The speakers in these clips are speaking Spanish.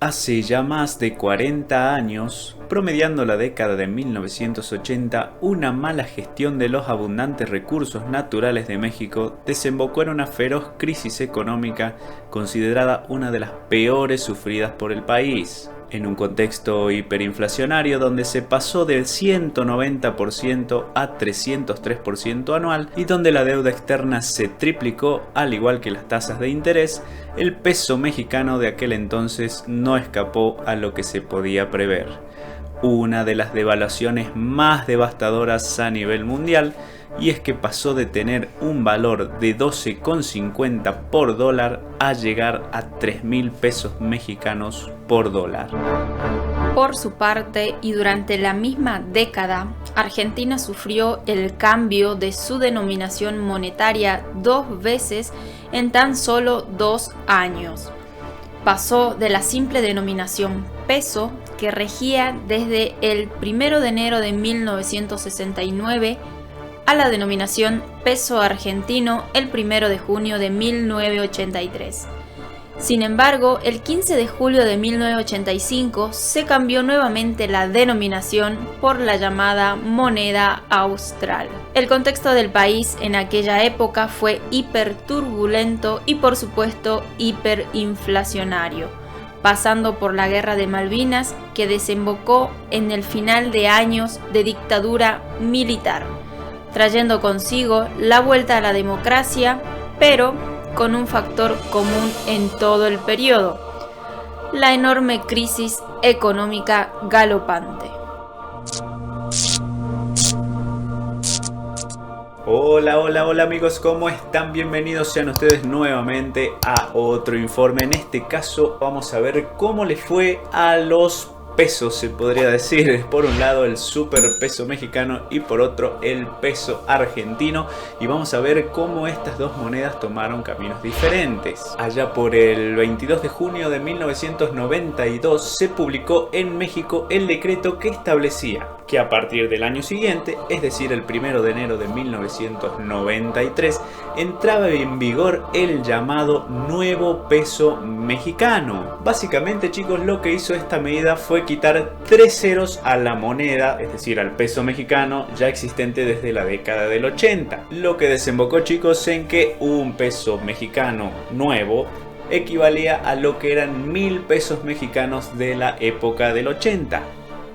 Hace ya más de 40 años, promediando la década de 1980, una mala gestión de los abundantes recursos naturales de México desembocó en una feroz crisis económica considerada una de las peores sufridas por el país. En un contexto hiperinflacionario donde se pasó del 190% a 303% anual y donde la deuda externa se triplicó al igual que las tasas de interés, el peso mexicano de aquel entonces no escapó a lo que se podía prever. Una de las devaluaciones más devastadoras a nivel mundial, y es que pasó de tener un valor de 12,50 por dólar a llegar a 3.000 pesos mexicanos por dólar. Por su parte, y durante la misma década, Argentina sufrió el cambio de su denominación monetaria 2 veces en tan solo 2 años. Pasó de la simple denominación peso, que regía desde el 1 de enero de 1969, a la denominación peso argentino el 1 de junio de 1983. Sin embargo, el 15 de julio de 1985 se cambió nuevamente la denominación por la llamada moneda austral. El contexto del país en aquella época fue hiperturbulento y por supuesto hiperinflacionario, pasando por la Guerra de Malvinas, que desembocó en el final de años de dictadura militar, trayendo consigo la vuelta a la democracia, pero con un factor común en todo el periodo: la enorme crisis económica galopante. Hola amigos, ¿cómo están? Bienvenidos sean ustedes nuevamente a otro informe. En este caso vamos a ver cómo le fue a los pesos, se podría decir. Por un lado el super peso mexicano y por otro el peso argentino, y vamos a ver cómo estas dos monedas tomaron caminos diferentes. Allá por el 22 de junio de 1992 se publicó en México el decreto que establecía que a partir del año siguiente, es decir el 1 de enero de 1993, entraba en vigor el llamado nuevo peso mexicano. Básicamente, chicos, lo que hizo esta medida fue quitar 3 ceros a la moneda, es decir al peso mexicano ya existente desde la década del 80, lo que desembocó, chicos, en que un peso mexicano nuevo equivalía a lo que eran 1.000 pesos mexicanos de la época del 80.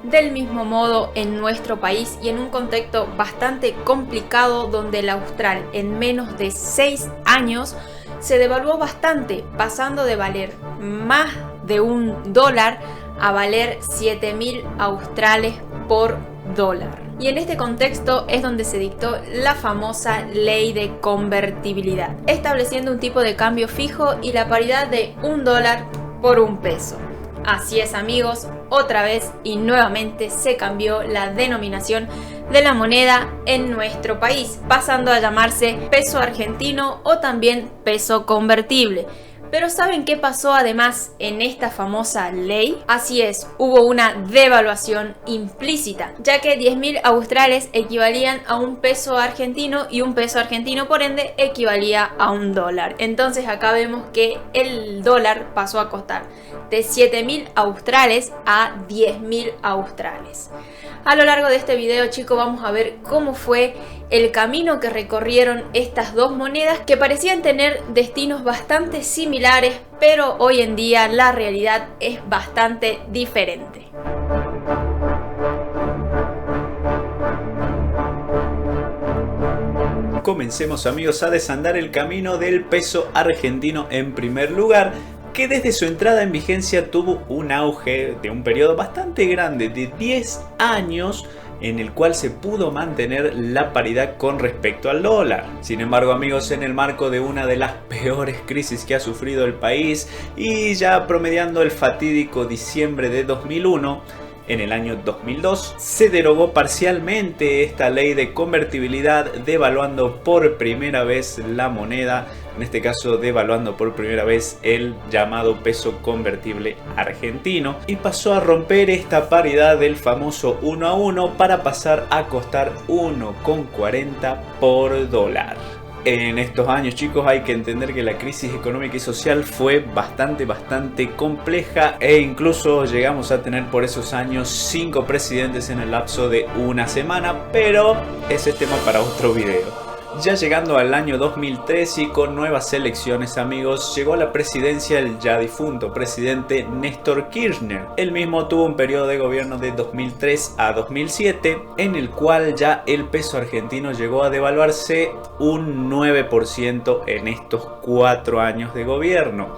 Del mismo modo, en nuestro país y en un contexto bastante complicado donde el austral en menos de 6 años se devaluó bastante, pasando de valer más de $1 a valer 7.000 australes por dólar. Y en este contexto es donde se dictó la famosa ley de convertibilidad, estableciendo un tipo de cambio fijo y la paridad de $1 por un peso. Así es, amigos, otra vez y nuevamente se cambió la denominación de la moneda en nuestro país, pasando a llamarse peso argentino o también peso convertible. Pero ¿saben qué pasó además en esta famosa ley? Así es, hubo una devaluación implícita, ya que 10.000 australes equivalían a un peso argentino y un peso argentino por ende equivalía a $1. Entonces acá vemos que el dólar pasó a costar de 7.000 australes a 10.000 australes. A lo largo de este video, chicos, vamos a ver cómo fue el camino que recorrieron estas dos monedas que parecían tener destinos bastante similares, pero hoy en día la realidad es bastante diferente. Comencemos, amigos, a desandar el camino del peso argentino en primer lugar, que desde su entrada en vigencia tuvo un auge de un periodo bastante grande de 10 años en el cual se pudo mantener la paridad con respecto al dólar. Sin embargo, amigos, en el marco de una de las peores crisis que ha sufrido el país y ya promediando el fatídico diciembre de 2001, en el año 2002 se derogó parcialmente esta ley de convertibilidad, devaluando por primera vez la moneda, en este caso devaluando por primera vez el llamado peso convertible argentino, y pasó a romper esta paridad del famoso 1 a 1 para pasar a costar 1,40 por dólar. En estos años, chicos, hay que entender que la crisis económica y social fue bastante compleja e incluso llegamos a tener por esos años 5 presidentes en el lapso de una semana, pero ese es tema para otro video. Ya llegando al año 2003 y con nuevas elecciones, amigos, llegó a la presidencia el ya difunto presidente Néstor Kirchner. Él mismo tuvo un periodo de gobierno de 2003 a 2007 en el cual ya el peso argentino llegó a devaluarse un 9% en estos 4 años de gobierno.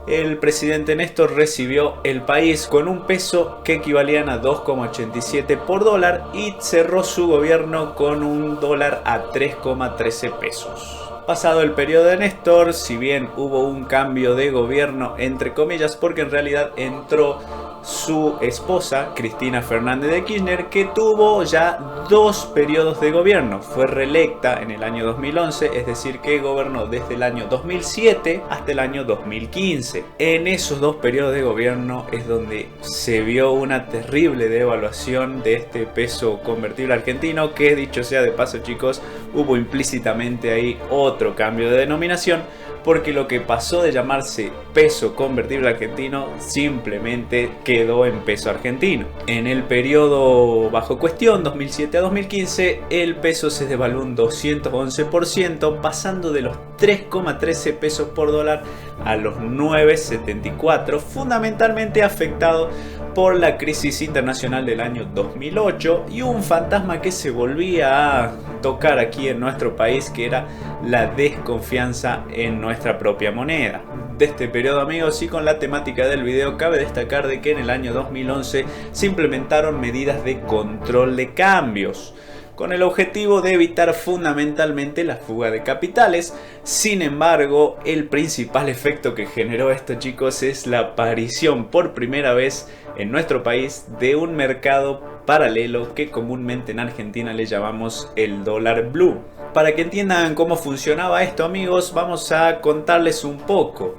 El presidente Néstor recibió el país con un peso que equivalían a 2,87 por dólar y cerró su gobierno con un dólar a 3,13 pesos. Pasado el periodo de Néstor, si bien hubo un cambio de gobierno entre comillas, porque en realidad entró su esposa Cristina Fernández de Kirchner, que tuvo ya 2 periodos de gobierno. Fue reelecta en el año 2011, es decir que gobernó desde el año 2007 hasta el año 2015. En esos 2 periodos de gobierno es donde se vio una terrible devaluación de este peso convertible argentino, que dicho sea de paso, chicos, hubo implícitamente ahí otro cambio de denominación, porque lo que pasó de llamarse peso convertible argentino simplemente quedó en peso argentino. En el periodo bajo cuestión, 2007 a 2015, el peso se devaluó un 211%, pasando de los 3,13 pesos por dólar a los 9,74, fundamentalmente afectado por la crisis internacional del año 2008 y un fantasma que se volvía a tocar aquí en nuestro país, que era la desconfianza en nuestra propia moneda. De este periodo, amigos, y con la temática del video, cabe destacar de que en el año 2011 se implementaron medidas de control de cambios con el objetivo de evitar fundamentalmente la fuga de capitales. Sin embargo, el principal efecto que generó esto, chicos, es la aparición por primera vez en nuestro país de un mercado paralelo que comúnmente en Argentina le llamamos el dólar blue. Para que entiendan cómo funcionaba esto, amigos, vamos a contarles un poco.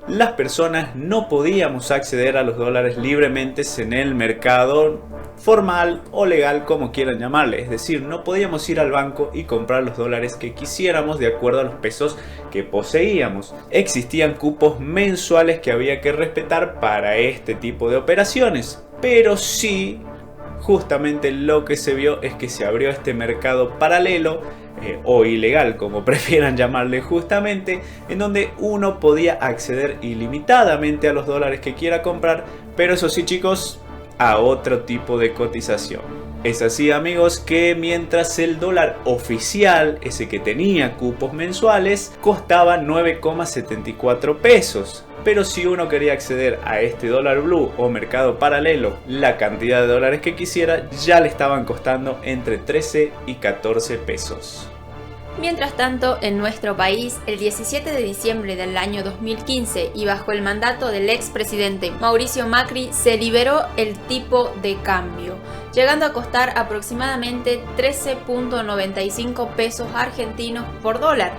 Las personas no podíamos acceder a los dólares libremente en el mercado formal o legal, como quieran llamarle. Es decir, no podíamos ir al banco y comprar los dólares que quisiéramos de acuerdo a los pesos que poseíamos. Existían cupos mensuales que había que respetar para este tipo de operaciones. Pero sí, justamente lo que se vio es que se abrió este mercado paralelo o ilegal, como prefieran llamarle, justamente en donde uno podía acceder ilimitadamente a los dólares que quiera comprar, pero eso sí, chicos, a otro tipo de cotización. Es así, amigos, que mientras el dólar oficial, ese que tenía cupos mensuales, costaba 9,74 pesos. Pero si uno quería acceder a este dólar blue o mercado paralelo, la cantidad de dólares que quisiera ya le estaban costando entre 13 y 14 pesos. Mientras tanto, en nuestro país, el 17 de diciembre del año 2015 y bajo el mandato del expresidente Mauricio Macri, se liberó el tipo de cambio, llegando a costar aproximadamente 13,95 pesos argentinos por dólar,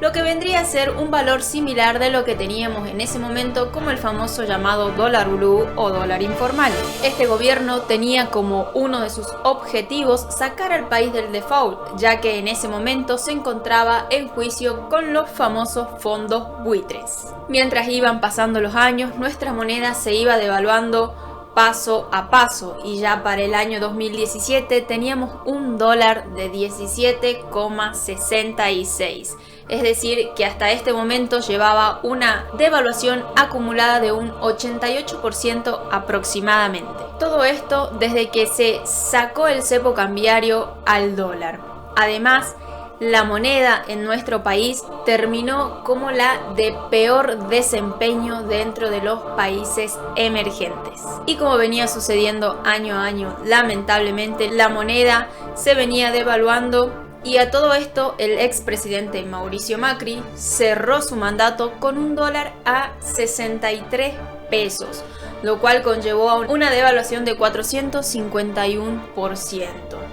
lo que vendría a ser un valor similar de lo que teníamos en ese momento como el famoso llamado dólar blue o dólar informal. Este gobierno tenía como uno de sus objetivos sacar al país del default, ya que en ese momento se encontraba en juicio con los famosos fondos buitres. Mientras iban pasando los años, nuestra moneda se iba devaluando paso a paso y ya para el año 2017 teníamos un dólar de 17,66. Es decir, que hasta este momento llevaba una devaluación acumulada de un 88% aproximadamente. Todo esto desde que se sacó el cepo cambiario al dólar. Además, la moneda en nuestro país terminó como la de peor desempeño dentro de los países emergentes. Y como venía sucediendo año a año, lamentablemente la moneda se venía devaluando. Y a todo esto, el expresidente Mauricio Macri cerró su mandato con un dólar a 63 pesos, lo cual conllevó a una devaluación de 451%.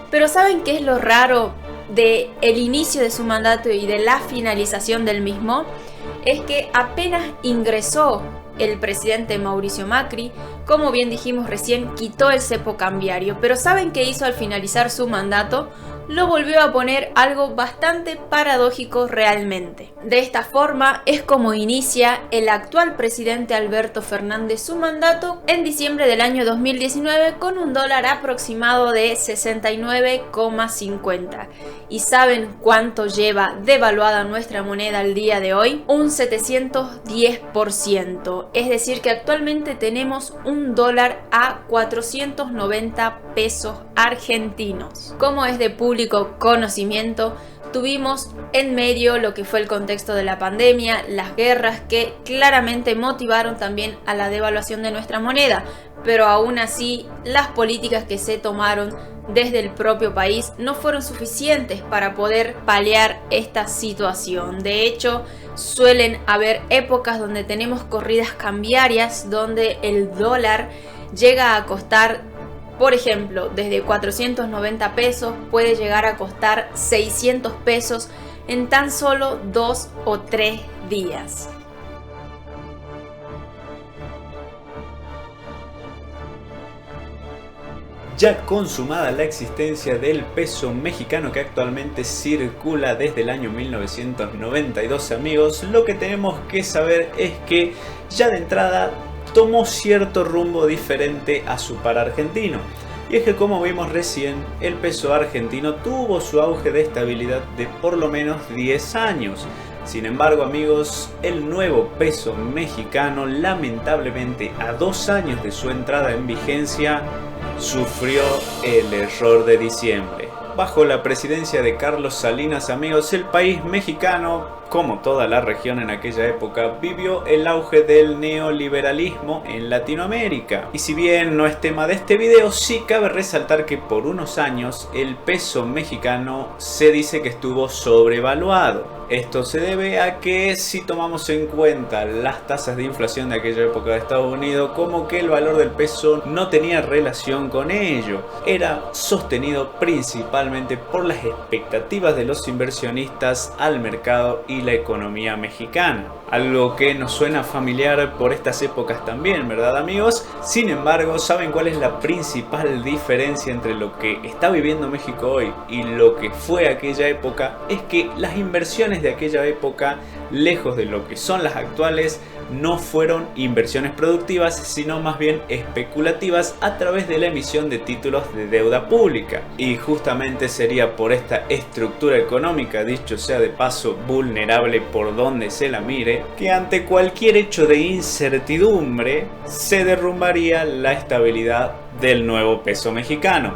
Pero ¿saben qué es lo raro del inicio de su mandato y de la finalización del mismo? Es que apenas ingresó el presidente Mauricio Macri, como bien dijimos recién, quitó el cepo cambiario. Pero ¿saben qué hizo al finalizar su mandato? Lo volvió a poner, algo bastante paradójico realmente. De esta forma es como inicia el actual presidente Alberto Fernández su mandato en diciembre del año 2019 con un dólar aproximado de 69,50. ¿Y saben cuánto lleva devaluada nuestra moneda al día de hoy? Un 710%. Es decir que actualmente tenemos un dólar a 490 pesos argentinos. Como es de público conocimiento, tuvimos en medio lo que fue el contexto de la pandemia, las guerras que claramente motivaron también a la devaluación de nuestra moneda, pero aún así las políticas que se tomaron desde el propio país no fueron suficientes para poder paliar esta situación. De hecho, suelen haber épocas donde tenemos corridas cambiarias, donde el dólar llega a costar, por ejemplo, desde 490 pesos puede llegar a costar 600 pesos en tan solo 2 o 3 días. Ya consumada la existencia del peso mexicano que actualmente circula desde el año 1992, amigos, lo que tenemos que saber es que ya de entrada tomó cierto rumbo diferente a su par argentino. Y es que, como vimos recién, el peso argentino tuvo su auge de estabilidad de por lo menos 10 años. Sin embargo, amigos, el nuevo peso mexicano, lamentablemente a 2 años de su entrada en vigencia, sufrió el error de diciembre. Bajo la presidencia de Carlos Salinas, amigos, el país mexicano, como toda la región en aquella época, vivió el auge del neoliberalismo en Latinoamérica. Y si bien no es tema de este video, sí cabe resaltar que por unos años el peso mexicano se dice que estuvo sobrevaluado. Esto se debe a que, si tomamos en cuenta las tasas de inflación de aquella época de Estados Unidos, como que el valor del peso no tenía relación con ello. Era sostenido principalmente por las expectativas de los inversionistas al mercado y la economía mexicana. Algo que nos suena familiar por estas épocas también, ¿verdad, amigos? Sin embargo, ¿saben cuál es la principal diferencia entre lo que está viviendo México hoy y lo que fue aquella época? Es que las inversiones de aquella época, lejos de lo que son las actuales, no fueron inversiones productivas, sino más bien especulativas a través de la emisión de títulos de deuda pública. Y justamente sería por esta estructura económica, dicho sea de paso, vulnerable por donde se la mire, que ante cualquier hecho de incertidumbre se derrumbaría la estabilidad del nuevo peso mexicano.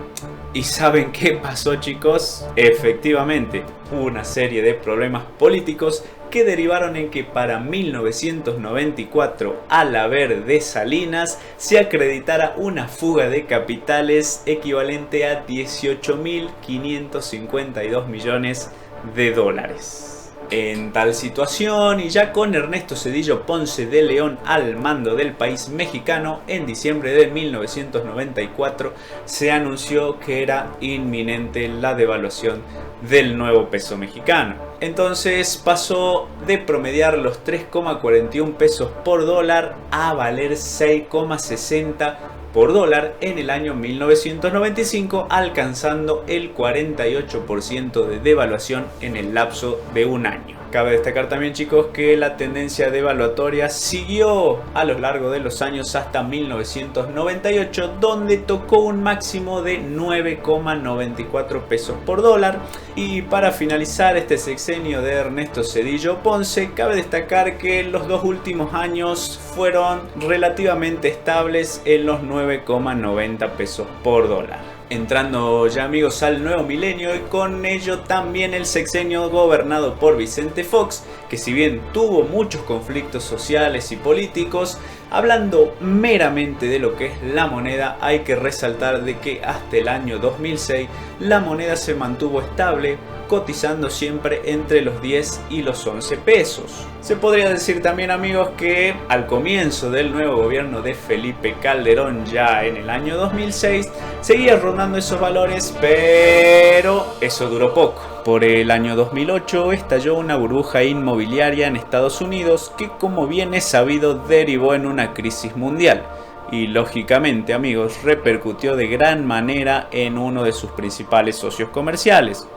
¿Y saben qué pasó, chicos? Efectivamente, una serie de problemas políticos que derivaron en que para 1994, al haber de Salinas, se acreditara una fuga de capitales equivalente a 18.552 millones de dólares. En tal situación, y ya con Ernesto Zedillo Ponce de León al mando del país mexicano, en diciembre de 1994 se anunció que era inminente la devaluación del nuevo peso mexicano. Entonces pasó de promediar los 3,41 pesos por dólar a valer 6,60 por dólar en el año 1995, alcanzando el 48% de devaluación en el lapso de un año. Cabe destacar también, chicos, que la tendencia devaluatoria siguió a lo largo de los años hasta 1998, donde tocó un máximo de 9,94 pesos por dólar. Y para finalizar este sexenio de Ernesto Zedillo Ponce, cabe destacar que los 2 últimos años fueron relativamente estables en los 9,90 pesos por dólar. Entrando ya, amigos, al nuevo milenio, y con ello también el sexenio gobernado por Vicente Fox, que si bien tuvo muchos conflictos sociales y políticos, hablando meramente de lo que es la moneda, hay que resaltar de que hasta el año 2006 la moneda se mantuvo estable, cotizando siempre entre los 10 y los 11 pesos. Se podría decir también, amigos, que al comienzo del nuevo gobierno de Felipe Calderón, ya en el año 2006, seguía rondando esos valores, pero eso duró poco. Por el año 2008 estalló una burbuja inmobiliaria en Estados Unidos que, como bien es sabido, derivó en una crisis mundial. y lógicamente, amigos, repercutió de gran manera en uno de sus principales socios comerciales,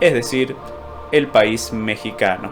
es decir, el país mexicano.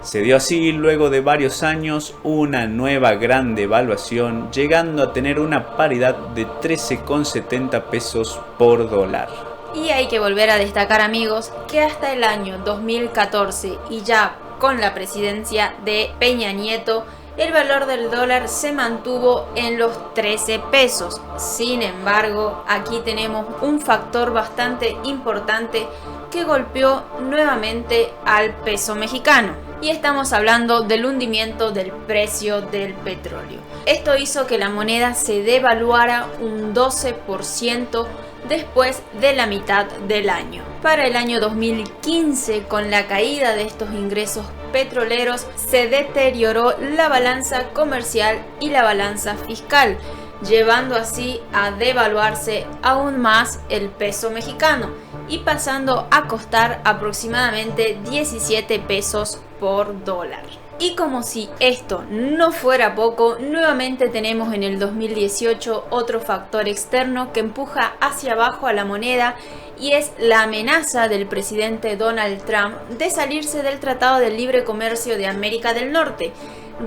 Se dio así luego de varios años una nueva gran devaluación, llegando a tener una paridad de 13,70 pesos por dólar. Y hay que volver a destacar, amigos, que hasta el año 2014 y ya con la presidencia de Peña Nieto, el valor del dólar se mantuvo en los 13 pesos. Sin embargo, aquí tenemos un factor bastante importante que golpeó nuevamente al peso mexicano. Y estamos hablando del hundimiento del precio del petróleo. Esto hizo que la moneda se devaluara un 12% después de la mitad del año. Para el año 2015, con la caída de estos ingresos petroleros, se deterioró la balanza comercial y la balanza fiscal, llevando así a devaluarse aún más el peso mexicano y pasando a costar aproximadamente 17 pesos por dólar. Y como si esto no fuera poco, nuevamente tenemos en el 2018 otro factor externo que empuja hacia abajo a la moneda, y es la amenaza del presidente Donald Trump de salirse del Tratado de Libre Comercio de América del Norte,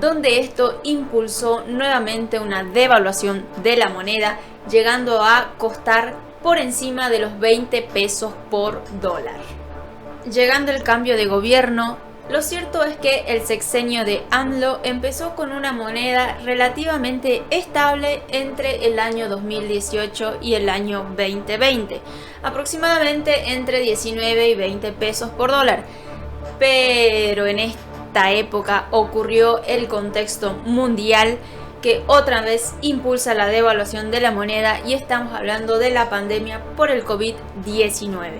donde esto impulsó nuevamente una devaluación de la moneda, llegando a costar por encima de los 20 pesos por dólar. Llegando el cambio de gobierno, lo cierto es que el sexenio de AMLO empezó con una moneda relativamente estable entre el año 2018 y el año 2020, aproximadamente entre 19 y 20 pesos por dólar. Pero en esta época ocurrió el contexto mundial que otra vez impulsa la devaluación de la moneda, y estamos hablando de la pandemia por el COVID-19.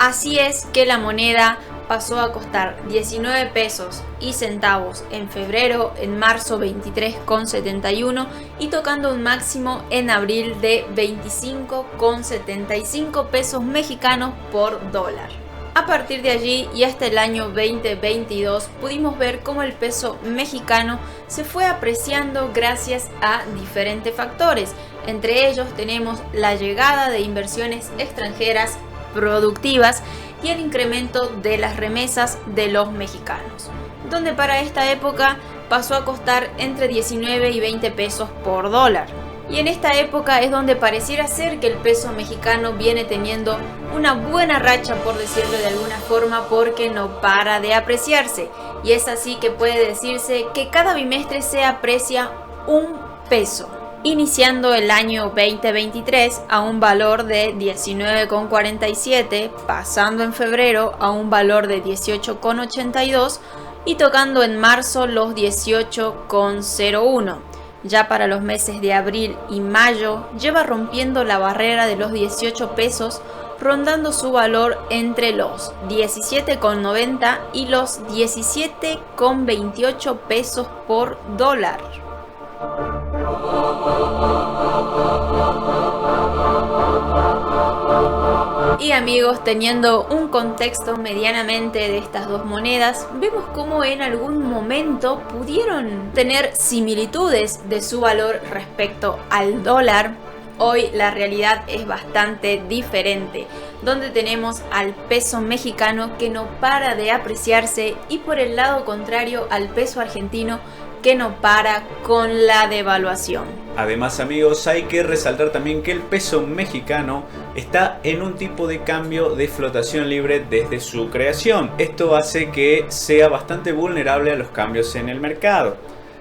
Así es que la moneda pasó a costar 19 pesos y centavos en febrero, en marzo 23,71 y tocando un máximo en abril de 25,75 pesos mexicanos por dólar. A partir de allí y hasta el año 2022 pudimos ver cómo el peso mexicano se fue apreciando gracias a diferentes factores. Entre ellos tenemos la llegada de inversiones extranjeras productivas y el incremento de las remesas de los mexicanos, donde para esta época pasó a costar entre 19 y 20 pesos por dólar. Y en esta época es donde pareciera ser que el peso mexicano viene teniendo una buena racha, por decirlo de alguna forma, porque no para de apreciarse. Y es así que puede decirse que cada bimestre se aprecia un peso, iniciando el año 2023 a un valor de 19,47, pasando en febrero a un valor de 18,82 y tocando en marzo los 18,01. Ya para los meses de abril y mayo lleva rompiendo la barrera de los 18 pesos, rondando su valor entre los 17,90 y los 17,28 pesos por dólar. Y amigos, teniendo un contexto medianamente de estas dos monedas, vemos cómo en algún momento pudieron tener similitudes de su valor respecto al dólar. Hoy la realidad es bastante diferente, donde tenemos al peso mexicano que no para de apreciarse y por el lado contrario al peso argentino que no para con la devaluación. Además, amigos, hay que resaltar también que el peso mexicano está en un tipo de cambio de flotación libre desde su creación. Esto hace que sea bastante vulnerable a los cambios en el mercado.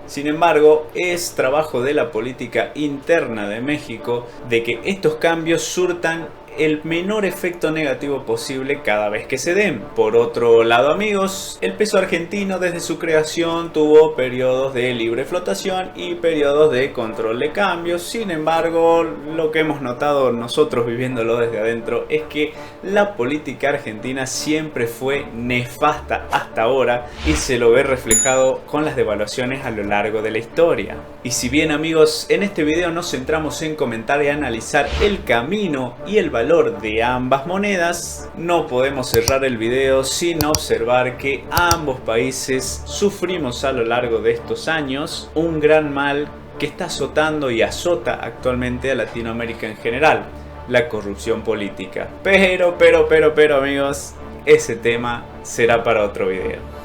Sin embargo, es trabajo de la política interna de México de que estos cambios surtan el menor efecto negativo posible cada vez que se den. Por otro lado, amigos, el peso argentino desde su creación tuvo periodos de libre flotación y periodos de control de cambios. Sin embargo, lo que hemos notado nosotros viviéndolo desde adentro es que la política argentina siempre fue nefasta hasta ahora y se lo ve reflejado con las devaluaciones a lo largo de la historia. Y si bien, amigos, en este video nos centramos en comentar y analizar el camino y el valor de ambas monedas, no podemos cerrar el video sin observar que ambos países sufrimos a lo largo de estos años un gran mal que está azotando y azota actualmente a Latinoamérica en general: la corrupción política. Pero amigos, ese tema será para otro video.